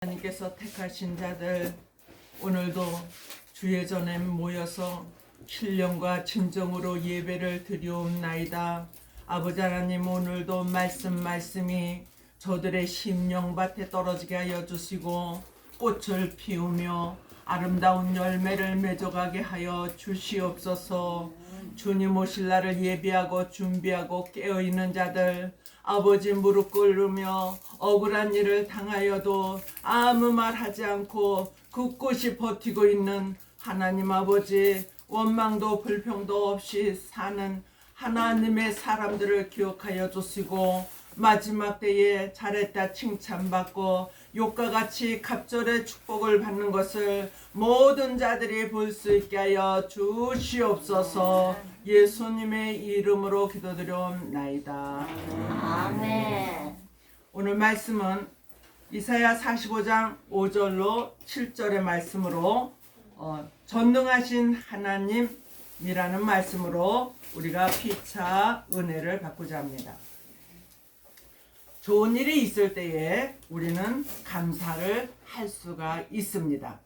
하나님께서 택하신 자들, 오늘도 주의 전에 모여서 신령과 진정으로 예배를 드리옵나이다. 아버지 하나님, 오늘도 말씀이 저들의 심령밭에 떨어지게 하여 주시고 꽃을 피우며 아름다운 열매를 맺어가게 하여 주시옵소서. 주님 오실 날을 예비하고 준비하고 깨어있는 자들, 아버지 무릎 꿇으며 억울한 일을 당하여도 아무 말 하지 않고 굳굳이 버티고 있는 하나님 아버지, 원망도 불평도 없이 사는 하나님의 사람들을 기억하여 주시고 마지막 때에 잘했다 칭찬받고 욕과 같이 갑절의 축복을 받는 것을 모든 자들이 볼 수 있게 하여 주시옵소서. 예수님의 이름으로 기도드려옵나이다. 아멘. 오늘 말씀은 이사야 45장 5절로 7절의 말씀으로 전능하신 하나님이라는 말씀으로 우리가 피차 은혜를 받고자 합니다. 좋은 일이 있을 때에 우리는 감사를 할 수가 있습니다.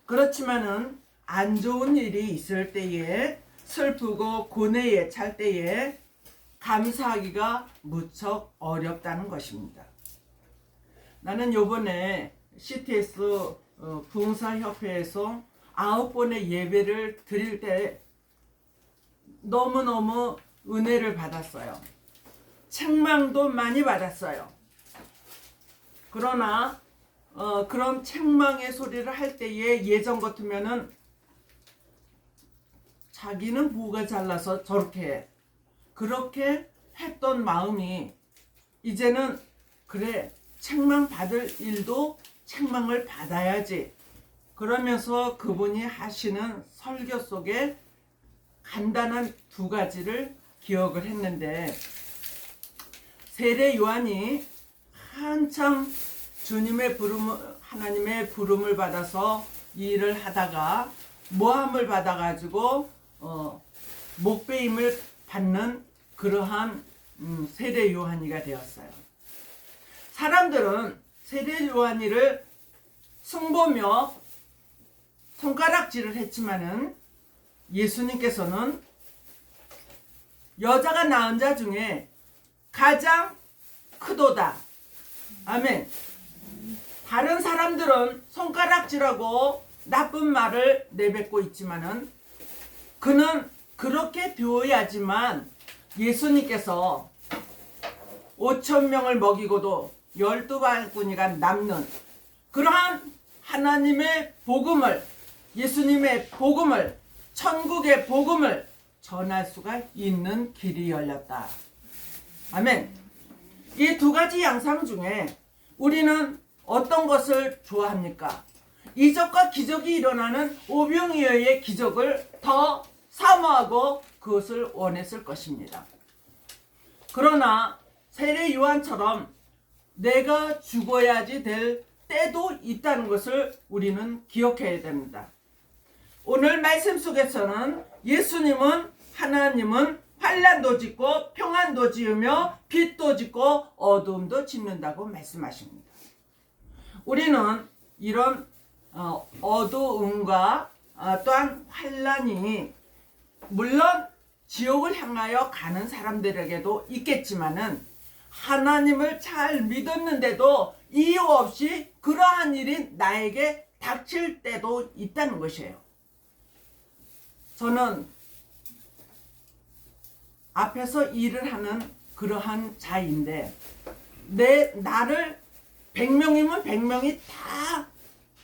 그렇지만은 안 좋은 일이 있을 때에, 슬프고 고뇌에 찰 때에 감사하기가 무척 어렵다는 것입니다. 나는 요번에 CTS 부흥사협회에서 9번의 예배를 드릴 때 너무너무 은혜를 받았어요. 책망도 많이 받았어요. 그러나 그런 책망의 소리를 할 때에 예전 같으면은 자기는 뭐가 잘나서 저렇게 해. 그렇게 했던 마음이 이제는 그래, 책망 받을 일도 책망을 받아야지. 그러면서 그분이 하시는 설교 속에 간단한 두 가지를 기억을 했는데, 세례 요한이 한참 주님의 하나님의 부름을 받아서 이 일을 하다가 모함을 받아가지고 목배임을 받는 그러한 세례 요한이가 되었어요. 사람들은 세례 요한이를 숭보며 손가락질을 했지만은 예수님께서는 여자가 낳은 자 중에 가장 크도다. 아멘. 다른 사람들은 손가락질하고 나쁜 말을 내뱉고 있지만은 그는 그렇게 되어야지만 예수님께서 5,000명을 먹이고도 12바구니가 남는 그러한 하나님의 복음을, 예수님의 복음을, 천국의 복음을 전할 수가 있는 길이 열렸다. 아멘. 이 두 가지 양상 중에 우리는 어떤 것을 좋아합니까? 이적과 기적이 일어나는 오병이어의 기적을 더 사모하고 그것을 원했을 것입니다. 그러나 세례 요한처럼 내가 죽어야지 될 때도 있다는 것을 우리는 기억해야 됩니다. 오늘 말씀 속에서는 예수님은, 하나님은 환난도 짓고 평안도 지으며 빛도 짓고 어두움도 짓는다고 말씀하십니다. 우리는 이런 어두움과 또한 환난이 물론 지옥을 향하여 가는 사람들에게도 있겠지만은 하나님을 잘 믿었는데도 이유 없이 그러한 일이 나에게 닥칠 때도 있다는 것이에요. 저는 앞에서 일을 하는 그러한 자인데 나를 100명이면 100명이 다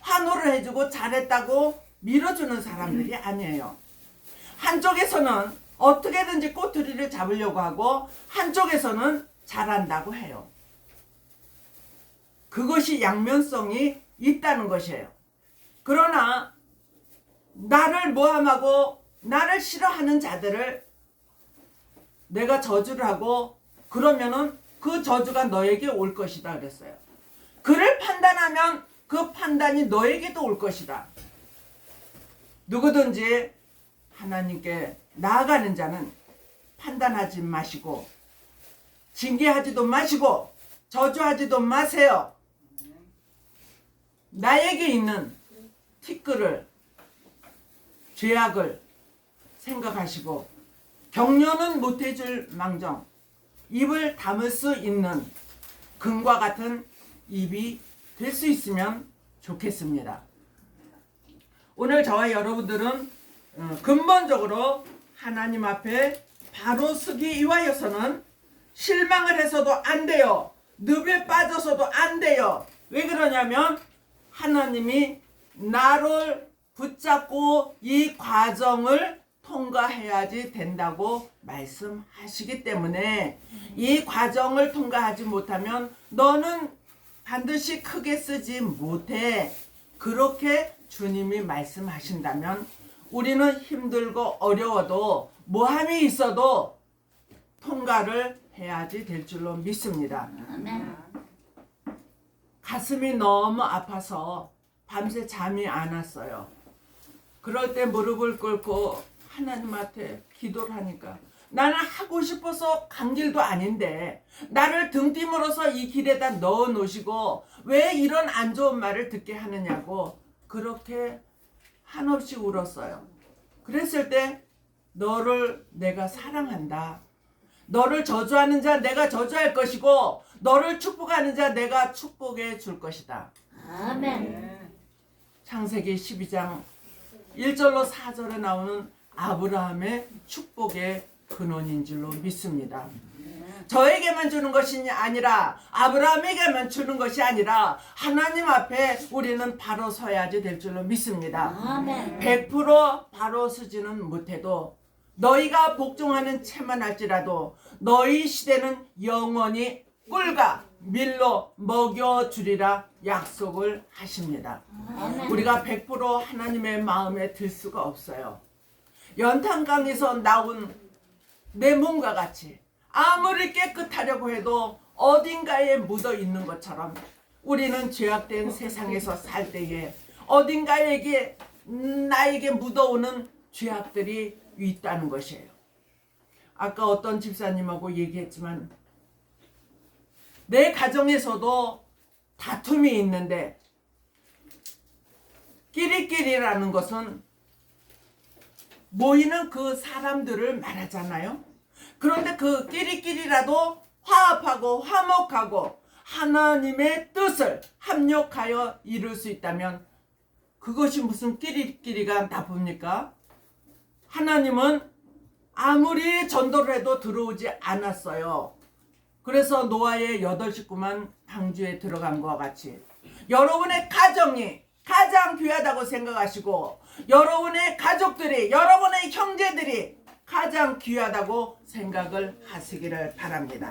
환호를 해주고 잘했다고 밀어주는 사람들이 아니에요. 한쪽에서는 어떻게든지 꼬투리를 잡으려고 하고 한쪽에서는 잘한다고 해요. 그것이 양면성이 있다는 것이에요. 그러나 나를 모함하고 나를 싫어하는 자들을 내가 저주를 하고 그러면은 그 저주가 너에게 올 것이다 그랬어요. 그를 판단하면 그 판단이 너에게도 올 것이다. 누구든지 하나님께 나아가는 자는 판단하지 마시고 징계하지도 마시고 저주하지도 마세요. 나에게 있는 티끌을, 죄악을 생각하시고 격려는 못해줄 망정 입을 다물 수 있는 금과 같은 입이 될 수 있으면 좋겠습니다. 오늘 저와 여러분들은 근본적으로 하나님 앞에 바로 서기 위하여서는 실망을 해서도 안 돼요. 늪에 빠져서도 안 돼요. 왜 그러냐면 하나님이 나를 붙잡고 이 과정을 통과해야지 된다고 말씀하시기 때문에 이 과정을 통과하지 못하면 너는 반드시 크게 쓰지 못해. 그렇게 주님이 말씀하신다면 우리는 힘들고 어려워도 모함이 있어도 통과를 해야지 될 줄로 믿습니다. 아멘. 가슴이 너무 아파서 밤새 잠이 안 왔어요. 그럴 때 무릎을 꿇고 하나님한테 기도를 하니까 나는 하고 싶어서 간 길도 아닌데 나를 등짐으로써 이 길에다 넣어 놓으시고 왜 이런 안 좋은 말을 듣게 하느냐고 그렇게 한없이 울었어요. 그랬을 때 너를 내가 사랑한다. 너를 저주하는 자 내가 저주할 것이고 너를 축복하는 자 내가 축복해 줄 것이다. 아멘. 창세기 12장 1절로 4절에 나오는 아브라함의 축복의 근원인 줄로 믿습니다. 저에게만 주는 것이 아니라 아브라함에게만 주는 것이 아니라 하나님 앞에 우리는 바로 서야지 될 줄로 믿습니다. 아멘. 100% 바로 서지는 못해도 너희가 복종하는 채만 할지라도 너희 시대는 영원히 꿀과 밀로 먹여주리라 약속을 하십니다. 아멘. 우리가 100% 하나님의 마음에 들 수가 없어요. 연탄강에서 나온 내 몸과 같이 아무리 깨끗하려고 해도 어딘가에 묻어 있는 것처럼 우리는 죄악된 세상에서 살 때에 어딘가에게 나에게 묻어오는 죄악들이 있다는 것이에요. 아까 어떤 집사님하고 얘기했지만 내 가정에서도 다툼이 있는데 끼리끼리라는 것은 모이는 그 사람들을 말하잖아요. 그런데 그 끼리끼리라도 화합하고 화목하고 하나님의 뜻을 합력하여 이룰 수 있다면 그것이 무슨 끼리끼리가 나쁩니까? 하나님은 아무리 전도를 해도 들어오지 않았어요. 그래서 노아의 8식구만 방주에 들어간 것과 같이 여러분의 가정이 가장 귀하다고 생각하시고 여러분의 가족들이 여러분의 형제들이 가장 귀하다고 생각을 하시기를 바랍니다.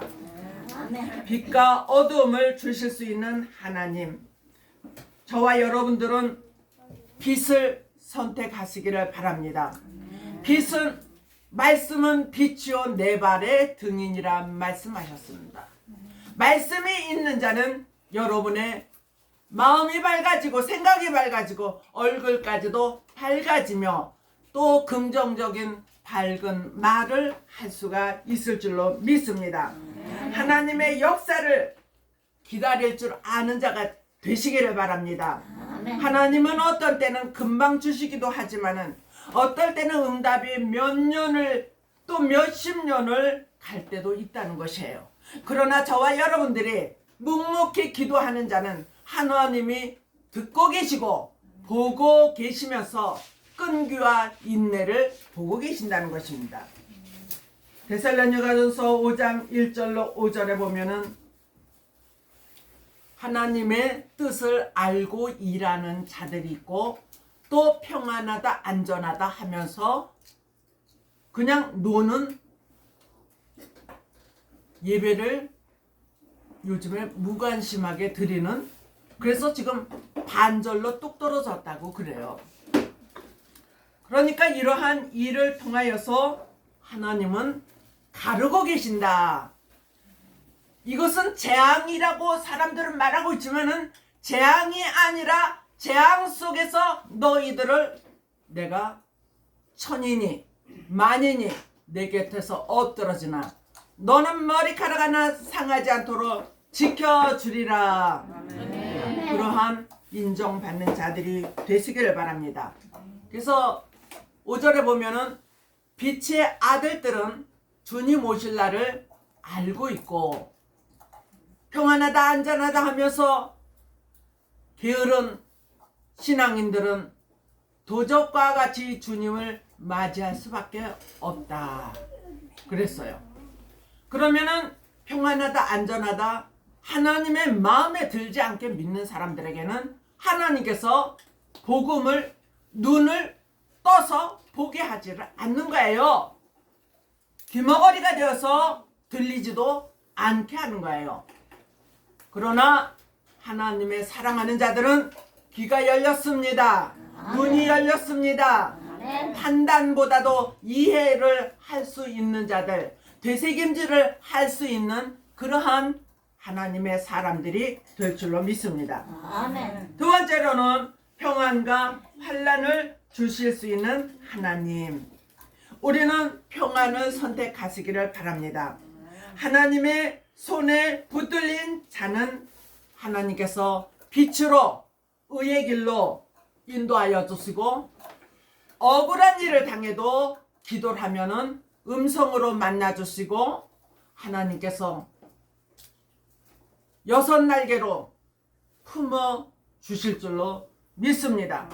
아멘. 빛과 어두움을 주실 수 있는 하나님, 저와 여러분들은 빛을 선택하시기를 바랍니다. 빛은 말씀은 빛이요 내 발의 등인이라 말씀하셨습니다. 말씀이 있는 자는 여러분의 마음이 밝아지고 생각이 밝아지고 얼굴까지도 밝아지며 또 긍정적인 밝은 말을 할 수가 있을 줄로 믿습니다. 하나님의 역사를 기다릴 줄 아는 자가 되시기를 바랍니다. 아멘. 하나님은 어떤 때는 금방 주시기도 하지만은 어떨 때는 응답이 몇 년을 또 몇십 년을 갈 때도 있다는 것이에요. 그러나 저와 여러분들이 묵묵히 기도하는 자는 하나님이 듣고 계시고 보고 계시면서 끈기와 인내를 보고 계신다는 것입니다. 데살로니가전서 5장 1절로 5절에 보면은 하나님의 뜻을 알고 일하는 자들이 있고 또 평안하다 안전하다 하면서 그냥 노는 예배를 요즘에 무관심하게 드리는, 그래서 지금 반절로 뚝 떨어졌다고 그래요. 그러니까 이러한 일을 통하여서 하나님은 가르고 계신다. 이것은 재앙이라고 사람들은 말하고 있지만은 재앙이 아니라 재앙 속에서 너희들을 내가 천이니 만이니 내 곁에서 엎드러지나 너는 머리카락 하나 상하지 않도록 지켜주리라. 그러한 인정받는 자들이 되시기를 바랍니다. 그래서 5절에 보면은 빛의 아들들은 주님 오실 날을 알고 있고 평안하다 안전하다 하면서 게으른 신앙인들은 도적과 같이 주님을 맞이할 수밖에 없다 그랬어요. 그러면은 평안하다 안전하다 하나님의 마음에 들지 않게 믿는 사람들에게는 하나님께서 복음을 눈을 떠서 보게 하지를 않는 거예요. 귀머거리가 되어서 들리지도 않게 하는 거예요. 그러나 하나님의 사랑하는 자들은 귀가 열렸습니다. 눈이 열렸습니다. 판단보다도 이해를 할 수 있는 자들, 되새김질을 할 수 있는 그러한 하나님의 사람들이 될 줄로 믿습니다. 아멘. 두 번째로는 평안과 환난을 주실 수 있는 하나님. 우리는 평안을 선택하시기를 바랍니다. 하나님의 손에 붙들린 자는 하나님께서 빛으로 의의 길로 인도하여 주시고 억울한 일을 당해도 기도를 하면은 음성으로 만나 주시고 하나님께서 6날개로 품어 주실 줄로 믿습니다.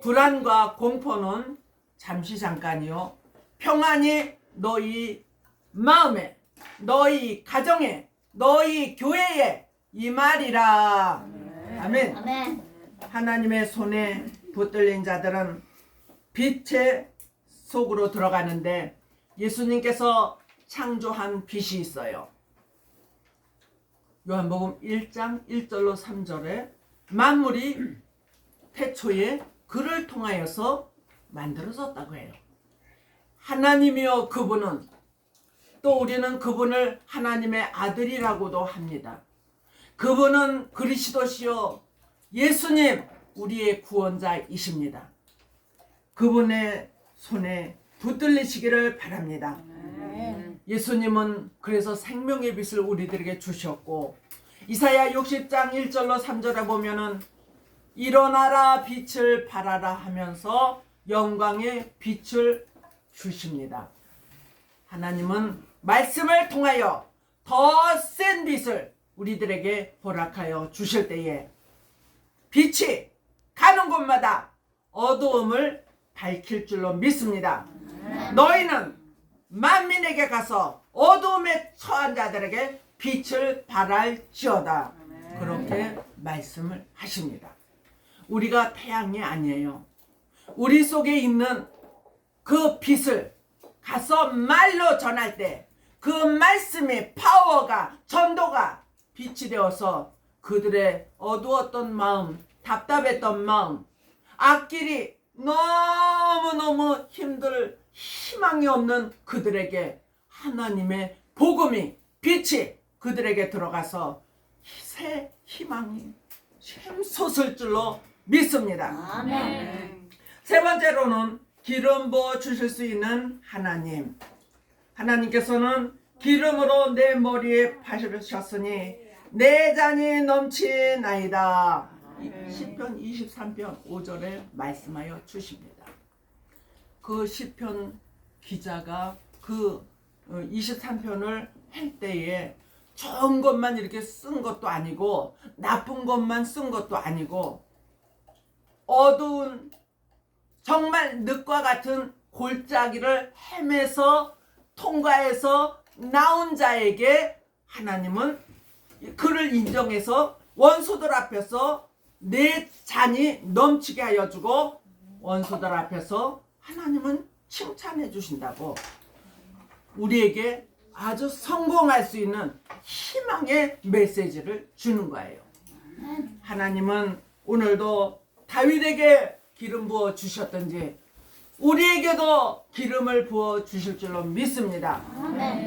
불안과 공포는 잠시 잠깐이요. 평안이 너희 마음에, 너희 가정에, 너희 교회에 임하리라. 아멘. 아멘. 하나님의 손에 붙들린 자들은 빛의 속으로 들어가는데 예수님께서 창조한 빛이 있어요. 요한복음 1장 1절로 3절에 만물이 태초에 그를 통하여서 만들어졌다고 해요. 하나님이여 그분은 또 우리는 그분을 하나님의 아들이라고도 합니다. 그분은 그리스도시요 예수님 우리의 구원자이십니다. 그분의 손에 붙들리시기를 바랍니다. 예수님은 그래서 생명의 빛을 우리들에게 주셨고 이사야 60장 1절로 3절에 보면은 일어나라 빛을 발하라 하면서 영광의 빛을 주십니다. 하나님은 말씀을 통하여 더 센 빛을 우리들에게 허락하여 주실 때에 빛이 가는 곳마다 어두움을 밝힐 줄로 믿습니다. 너희는 만민에게 가서 어두움에 처한 자들에게 빛을 발할지어다. 그렇게 말씀을 하십니다. 우리가 태양이 아니에요. 우리 속에 있는 그 빛을 가서 말로 전할 때 그 말씀의 파워가 전도가 빛이 되어서 그들의 어두웠던 마음, 답답했던 마음, 앞길이 너무너무 힘들 희망이 없는 그들에게 하나님의 복음이 빛이 그들에게 들어가서 새 희망이 샘솟을 줄로 믿습니다. 아멘. 세 번째로는 기름 부어 주실 수 있는 하나님. 하나님께서는 기름으로 내 머리에 바르셨으니 내 잔이 넘치나이다. 시편 23편 5절에 말씀하여 주십니다. 그 시편 기자가 그 23편을 할 때에 좋은 것만 이렇게 쓴 것도 아니고 나쁜 것만 쓴 것도 아니고 어두운 정말 늪과 같은 골짜기를 헤매서 통과해서 나온 자에게 하나님은 그를 인정해서 원수들 앞에서 내 잔이 넘치게 하여 주고 원수들 앞에서 하나님은 칭찬해 주신다고 우리에게 아주 성공할 수 있는 희망의 메시지를 주는 거예요. 하나님은 오늘도 다윗에게 기름 부어 주셨던지 우리에게도 기름을 부어 주실 줄로 믿습니다.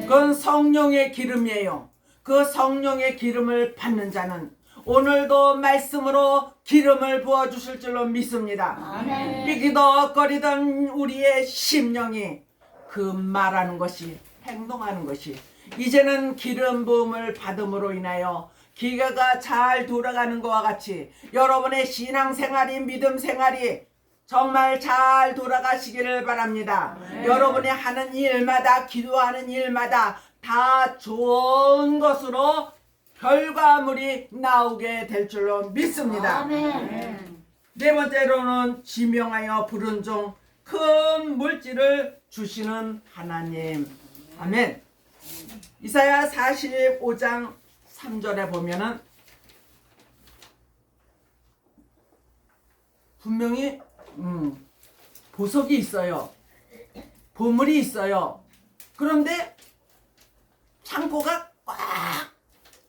그건 성령의 기름이에요. 그 성령의 기름을 받는 자는 오늘도 말씀으로 기름을 부어 주실 줄로 믿습니다. 삐기덕거리던 우리의 심령이 그 말하는 것이 행동하는 것이 이제는 기름 부음을 받음으로 인하여 기계가 잘 돌아가는 것과 같이 여러분의 신앙생활이 믿음 생활이 정말 잘 돌아가시기를 바랍니다. 여러분이 하는 일마다 기도하는 일마다 다 좋은 것으로 결과물이 나오게 될 줄로 믿습니다. 아멘. 네 번째로는 지명하여 부른 종 큰 물질을 주시는 하나님. 아멘. 이사야 45장 3절에 보면은 분명히 보석이 있어요. 보물이 있어요. 그런데 창고가 꽉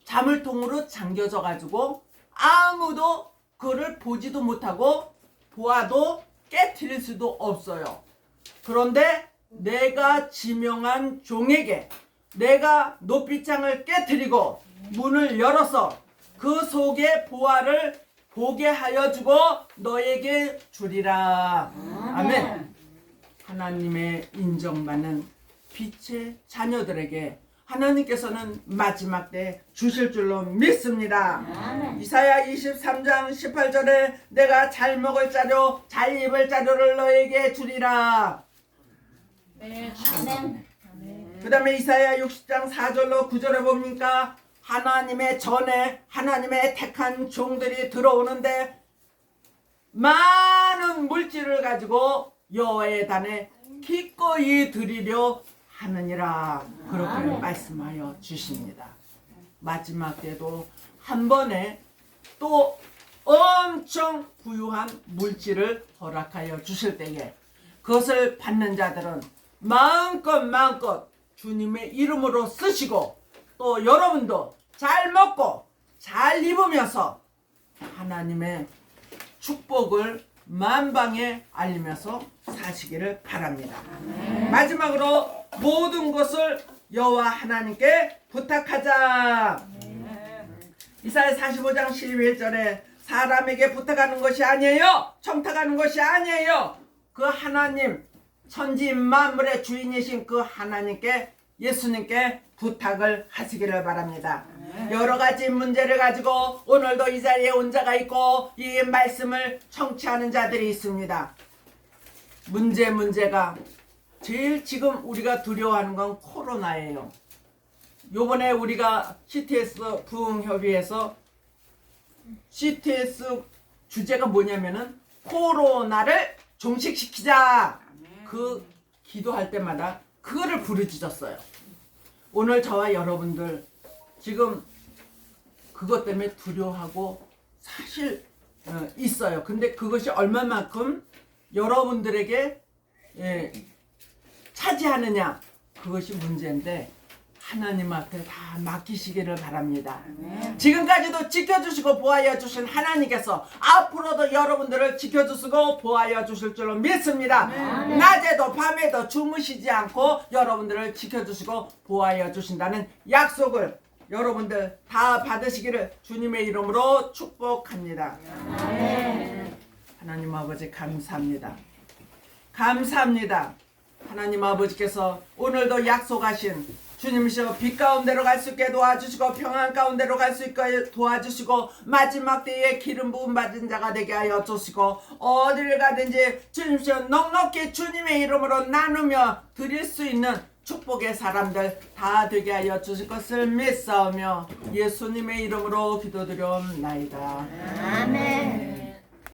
자물통으로 잠겨져 가지고 아무도 그를 보지도 못하고 보아도 깨트릴 수도 없어요. 그런데 내가 지명한 종에게 내가 높이창을 깨트리고 문을 열어서 그 속의 보화를 보게 하여 주고 너에게 주리라. 아멘. 하나님의 인정받는 빛의 자녀들에게 하나님께서는 마지막 때 주실 줄로 믿습니다. 아멘. 이사야 23장 18절에 내가 잘 먹을 자료 잘 입을 자료를 너에게 주리라. 아멘. 그 다음에 이사야 60장 4절로 9절에 봅니까? 하나님의 전에 하나님의 택한 종들이 들어오는데 많은 물질을 가지고 여호와의 단에 기꺼이 드리려 하느니라. 그렇게 아멘. 말씀하여 주십니다. 마지막 때도 한 번에 또 엄청 부유한 물질을 허락하여 주실 때에 그것을 받는 자들은 마음껏 주님의 이름으로 쓰시고 또 여러분도 잘 먹고 잘 입으면서 하나님의 축복을 만방에 알리면서 사시기를 바랍니다. 마지막으로 모든 것을 여호와 하나님께 부탁하자. 이사야 45장 11절에 사람에게 부탁하는 것이 아니에요. 청탁하는 것이 아니에요. 그 하나님 천지 만물의 주인이신 그 하나님께 예수님께 부탁을 하시기를 바랍니다. 여러 가지 문제를 가지고 오늘도 이 자리에 온 자가 있고 이 말씀을 청취하는 자들이 있습니다. 문제가 제일 지금 우리가 두려워하는 건 코로나예요. 요번에 우리가 CTS 부흥협의회에서 CTS 주제가 뭐냐면은 코로나를 종식시키자. 그 기도할 때마다 그거를 부르짖었어요. 오늘 저와 여러분들 지금 그것 때문에 두려워하고 사실 있어요. 근데 그것이 얼마만큼 여러분들에게 차지하느냐 그것이 문제인데 하나님 앞에 다 맡기시기를 바랍니다. 지금까지도 지켜주시고 보호하여 주신 하나님께서 앞으로도 여러분들을 지켜주시고 보호하여 주실 줄로 믿습니다. 낮에도 밤에도 주무시지 않고 여러분들을 지켜주시고 보호하여 주신다는 약속을 여러분들 다 받으시기를 주님의 이름으로 축복합니다. 하나님 아버지 감사합니다. 감사합니다. 하나님 아버지께서 오늘도 약속하신 주님이시여 빛 가운데로 갈 수 있게 도와주시고 평안 가운데로 갈 수 있게 도와주시고 마지막 때에 기름 부음 받은 자가 되게 하여 주시고 어디를 가든지 주님이시여 넉넉히 주님의 이름으로 나누며 드릴 수 있는 축복의 사람들 다 되게 하여 주실 것을 믿사오며 예수님의 이름으로 기도드려옵나이다. 아멘.